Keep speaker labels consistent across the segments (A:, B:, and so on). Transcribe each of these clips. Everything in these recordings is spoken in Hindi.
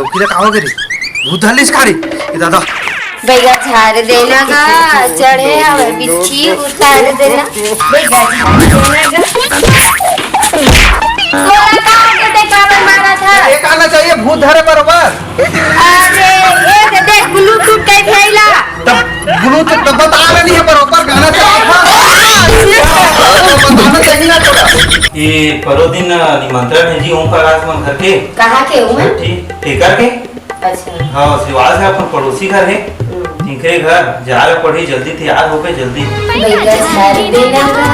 A: उकीला काहो करे भूत धरलीस का रे ये दादा
B: भैया झाड़ देना का चढ़े हवे बिच्छी उतार देना भैया झाड़ देना का गोला कहाँ के देखा मैं मारा था
A: एक आना चाहिए भूत धरे बरोबर
B: अरे ये देख ब्लूटूथ टाइप हैला
A: तब ब्लूटूथ तो बता रहा नहीं है बरोबर गाना चाहिए बताना चाहिए ना थोड़ा
C: ये परो दिन निमंत्रण है जी ओम प्रकाश मन घर के
B: कहाँ के हूँ
C: ठीक ठेकर के
B: अच्छा
C: हाँ श्रीवास है अपन पड़ोसी घर है तिनके घर जा रहा पड़ी जल्दी तैयार होके जल्दी
B: भैया झाड़ देना का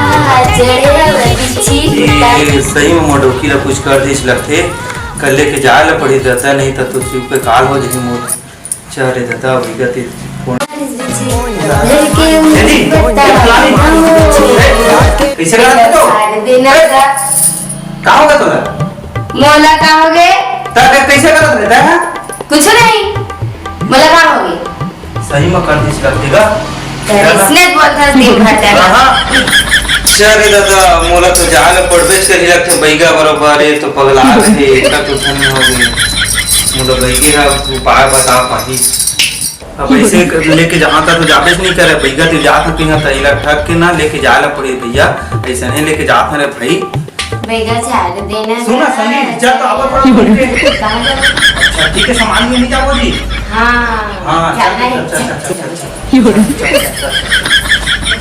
B: चढ़े हवे बिच्छी
C: ये सही में मोडोकी ला कुछ कर दिस लगते कल लेके जा ला पड़ी रहता नहीं तो तू चुप पे काल हो जही मोर चहरे देता विगत फोन कैसे करा तो
B: झाड़ देना का
C: का होगा तोरा
B: मोला कहोगे
C: तब कैसे करा देता है
B: कुछ नहीं मोला कहोगे
C: सही में कर दिस लगतेगा
B: इसने बोलता दिन भर टाइम
C: चले दादा मोला तो जाल पड़बेच करी लगते बैगा बरोबर है तो पगला रहे इतना तो धन हो गई मोला बैगे का उपाय बता पाही अब ऐसे लेके जहाँ तक तो जाबेच नहीं करे बैगा तो जात हती है तैला ठग के ना लेके जाला पड़े भैया ऐसा नहीं लेके जात है भाई
B: भैया झाड़ देना
C: सुना सही जा तो आप पड़ा बोल के अच्छा ठीक है सामान में नहीं जाओ जी
B: हाँ
C: हां
B: जाना है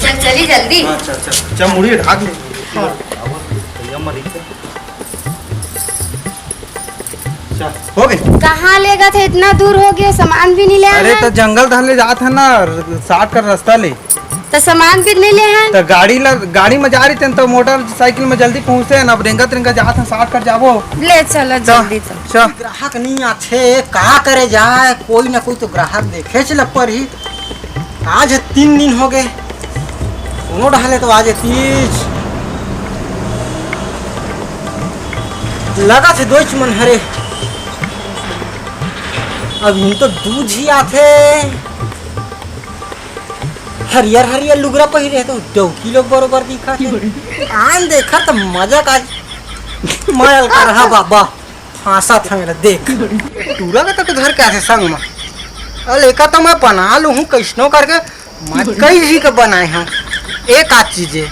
B: चल चली जल्दी
A: अच्छा मुड़ी ढाक ले भैया मरी अच्छा हो गई
D: कहाँ ले गए थे इतना दूर हो गया सामान भी नहीं ले
A: अरे
D: आए
A: तो जंगल धाले जात है ना 60 का रास्ता ले
D: तो सामान भी नहीं ले हैं
A: तो गाड़ी में जा रही थे तो मोटरसाइकिल में जल्दी पहुंचते हैं ना रेंगत रेंगत जात हैं 60 कर जाबो
D: ले चलो जल्दी तो
A: चल
E: ग्राहक नहीं आथे का करे जाए कोई ना कोई तो ग्राहक देखे चल पर ही आज 3 दिन हो गए उन्हों ढाले तो आज 30 लगा थे 2 मन हरे अब इन तो दूध ही आथे हरियर हरियर लुगरा पहिरे तो 2 किलो बरोबर दिखा थे आन देखा तो मजा का मायल कर रहा बाबा फांसा था मेरा देख
A: टूरा का तो घर क्या थे संग में
E: अरे एक तो मैं बना लू हूँ कैसनो करके कई जी के बनाए हैं एक आध चीजें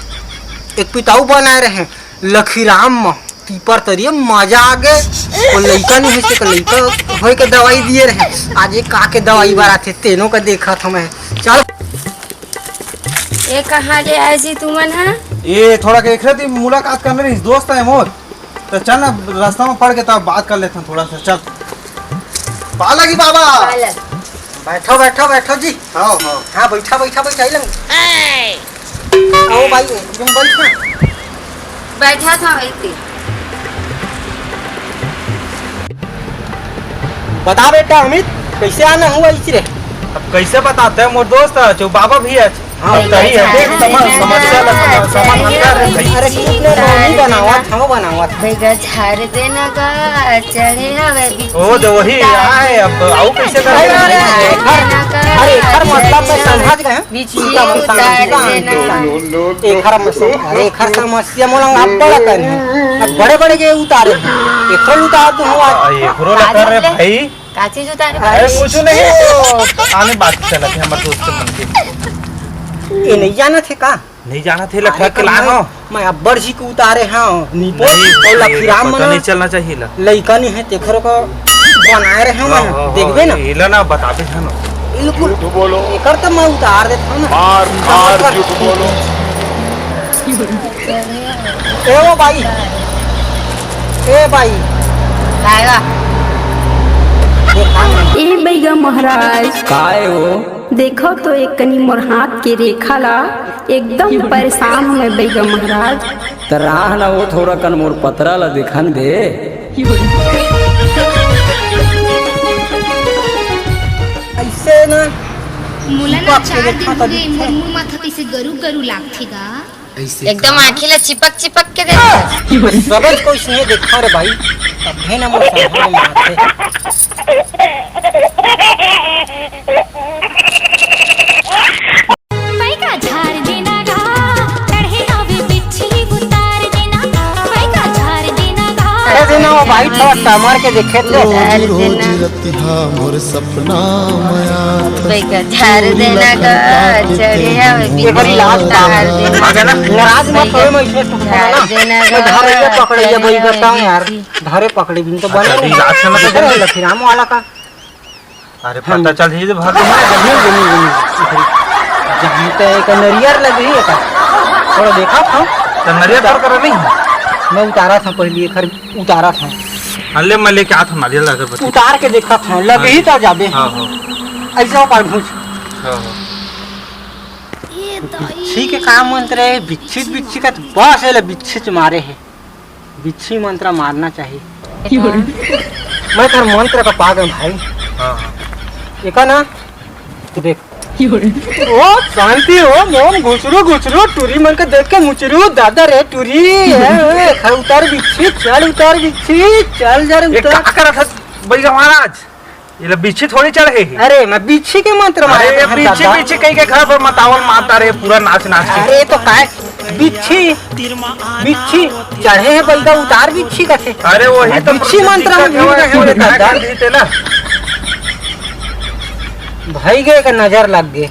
E: एक पिताऊ बनाए रहे लखीराम में पीपर तरिए मजा आ गए वो लड़का नहीं है से लड़का होए के दवाई दिए रहे आज एक का के दवाई बारा थे तेनों का देखा था मैं चल
D: ये कहाँ ले आए जी तुमन है
A: ये थोड़ा के एक रात मुलाकात करने रही दोस्त है मोर तो चल ना रास्ता में पड़ के तब बात कर लेते हैं थोड़ा सा चल पालगी बाबा
E: बैठो बैठो बैठो जी
A: हाँ हाँ
E: हाँ बैठा बैठा बैठा आओ भाई तुम बैठो
B: बैठा था वैसे
E: बता बेटा अमित कैसे आना हुआ इस रे
A: अब कैसे बताते हैं मोर दोस्त है जो बाबा भी है
E: हाँ
A: सही है देख समस्या समाधान कर रहे हैं
E: अरे कितने रोनी बनावा था बनावा
B: भैया झाड़ देना का चढ़े हवे बिच्छी
A: ओ जो वही आए अब आओ कैसे कर
E: अरे हर मतलब तो समझ गए
B: बिच्छी उतार देना
E: एक हर मसला अरे हर समस्या मोला आप बड़ा कर अब बड़े बड़े के उतारे एक थोड़ा उतार दूं आज
A: ये पुरो कर रहे भाई
B: का चीज उतारे
A: अरे कुछ नहीं आने बात चला थे हमारे दोस्त के मन के
E: ये नहीं जाना थे का
A: नहीं जाना थे लखा के लानो
E: मैं अब्बर जी को उतारे हाँ नीपो और लखीराम
A: पता नहीं चलना चाहिए ला
E: लइका नहीं है तेखरो को बनाए रहे हैं देखबे ना
A: इला ना बताबे था ना
E: बिल्कुल बोलो एकर तो मैं उतार देता हूं ना मार झूठ बोलो ए भाई
B: आएगा
D: ए भैया महाराज
F: काय हो
D: देखो तो एक कनी मोर हाथ के रेखा ला एकदम परेशान हूँ मैं भैया महाराज
F: तो राह ना वो थोड़ा कन मोर पतरा ला दिखान दे
E: ऐसे ना
G: मुलाना 4 दिन हो गए मोर मुंह माथा कैसे गरु गरु लागथेगा
B: एकदम आँखिला चिपक के देखो
E: सबज कोई नहीं देखा रे भाई अब है ना मोर संभाल माथे
G: पैका झाड़ देना गा चढ़े हवे बिच्छी उतार देना पैका झाड़ देना गा
E: अरे देना भाई थोड़ा कमर के देखे थे
B: झाड़ देना बैगा झाड़ देना का चढ़े आवे
E: एकर इलाज
B: बिछी उतार देना
E: नाराज मत होए मैं इसमें तुमको
B: झाड़
E: ना
B: देना
E: मैं धरे के पकड़े या वही करता हूं यार धरे पकड़े भी तो बने
A: अच्छा, इलाज से मतलब
E: नहीं लखीराम वाला का
C: अरे पता चल रही है भाग
E: जानते एक नरियर लग रही है का थोड़ा देखा था
A: नरिया दर कर नहीं
E: मैं उतारा था पहले खर उतारा था
A: हल्ले मैं लेके आता हूं नारियल अगरबत्ती
E: उतार के देखा था लग ही था जाबे
A: हां हां
E: ऐसा पर भूज
A: हां हां
E: बिच्छी के काम मंत्र है बिच्छी का तो बस है बिच्छी मारे है बिच्छी मंत्र मारना चाहिए मैं कर मंत्र का पागल भाई
A: हां
E: एक ना तू देख ओ शांति हो मोम घुसरू टूरी मन के देख के मुचरू दादा रे टूरी उतार बिच्छी चल जरा
A: एक
E: उतार
A: का करा था भैया महाराज ये बिच्छी थोड़ी चढ़े है
E: अरे मैं बिच्छी के मंत्र मारे
A: अरे बिच्छी कहीं के घर पर मतावल मारता रे पूरा नाच के
E: अरे तो काय बिच्छी चढ़े है बैगा उतार बिच्छी का थे
A: अरे वही तो
E: बिच्छी मंत्र में भूल गए हैं दादा
A: ना
E: भाई गए का नजर लग गए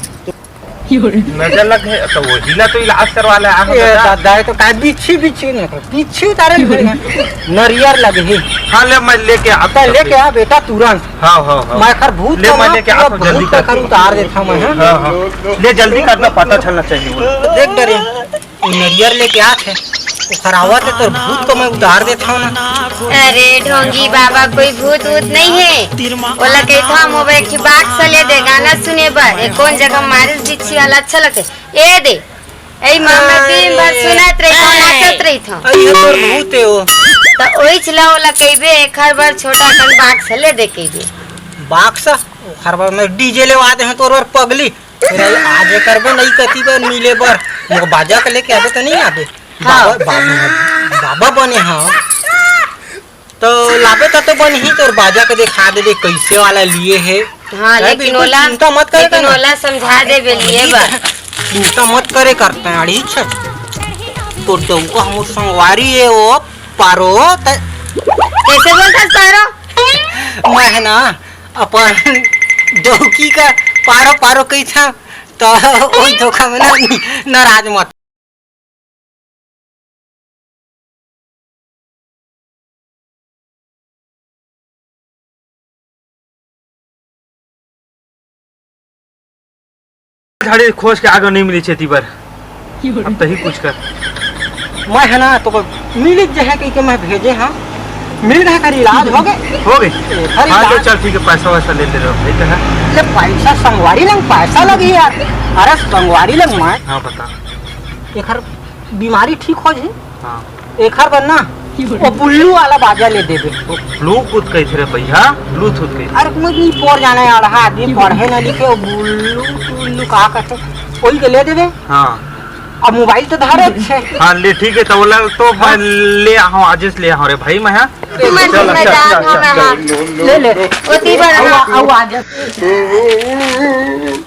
A: नजर लग गए तो वो हिला तो इलाज करवा ले
E: दादा तो काय बिच्छी नहीं बिच्छी उतारे नरियर लगे है
A: हाँ ले मैं लेके आता
E: लेके आ बेटा तुरंत
A: हाँ हाँ
E: मैं खर भूत
A: ले मैं लेके आता हूँ, जल्दी कर।
E: कर उतार देता मैं हाँ?
A: हाँ हाँ ले जल्दी करना पता चलना चाहिए वो
E: देख डरे नरियर लेके आते खरावत है तो भूत को मैं उतार देता हूँ ना
B: अरे ढोंगी बाबा कोई भूत वूत नहीं है बोला कहता हम होबे की बात चले दे गाना सुने बर ए कौन जगह मारिस बिच्छी वाला अच्छा लगते ए दे ए मामा दिन भर सुनत रही कौन नाचत रही था
E: ये तो भूत है वो
B: तो ओई चला वाला कहबे एक हर बार छोटा कन बात चले दे कहबे
E: बाक्सा हर बार मैं डीजे ले आते हैं तो और पगली आज करबे नहीं कती बार मिले बर मोर बाजा के लेके आबे तो नहीं आबे बाबा बने हाँ तो लाबे तो बन ही तो बाजा के दिखा दे कैसे वाला लिए है
B: हाँ लेकिन ओला
E: चिंता मत करे
B: लेकिन ओला समझा दे लिए बा
E: चिंता मत करे करते हैं अड़ी छत तो दौको हम संगवारी है वो पारो
B: कैसे बोलता पारो
E: मैं ना अपन दौकी का पारो कही था तो वही धोखा में नाराज मत
A: झाड़ी खोज के आगे नहीं मिली खेती पर अब तो ही कुछ कर
E: मैं है ना तो मिली जगह कही के मैं भेजे हाँ मिल रहा कर इलाज हो गए
A: हो गई
E: हर
A: हाँ तो
E: इलाज-
A: चल ठीक है पैसा वैसा ले रहे हो भाई तो है
E: ले पैसा संगवारी लग पैसा लगी यार अरे संगवारी लग मैं
A: हाँ बता
E: एक बीमारी ठीक हो जाए
A: हाँ
E: एक बनना वो बुल्लू वाला बाजा ले देबे
A: ब्लूटूथ कही थे रे भैया ब्लूटूथ कही
E: अरे मुझे पोर जाने वाला आदमी पढ़े ना लिखे वो बुल्लू कहा कहते वही के ले देबे
A: हाँ
E: अब मोबाइल तो धारे छे
A: हाँ ले ठीक है तो बोला तो मैं ले आऊँ आज से ले आऊँ रे भाई मैं
E: ले ले
B: ओती बार
E: आओ आ जा